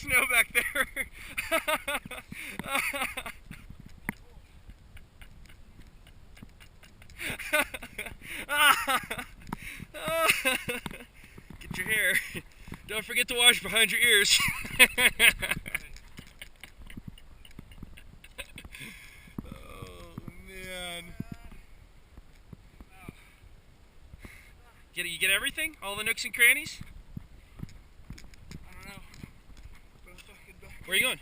snow back there. Get your hair. Don't forget to wash behind your ears. Oh man. You get everything? All the nooks and crannies? I don't know. Where are you going?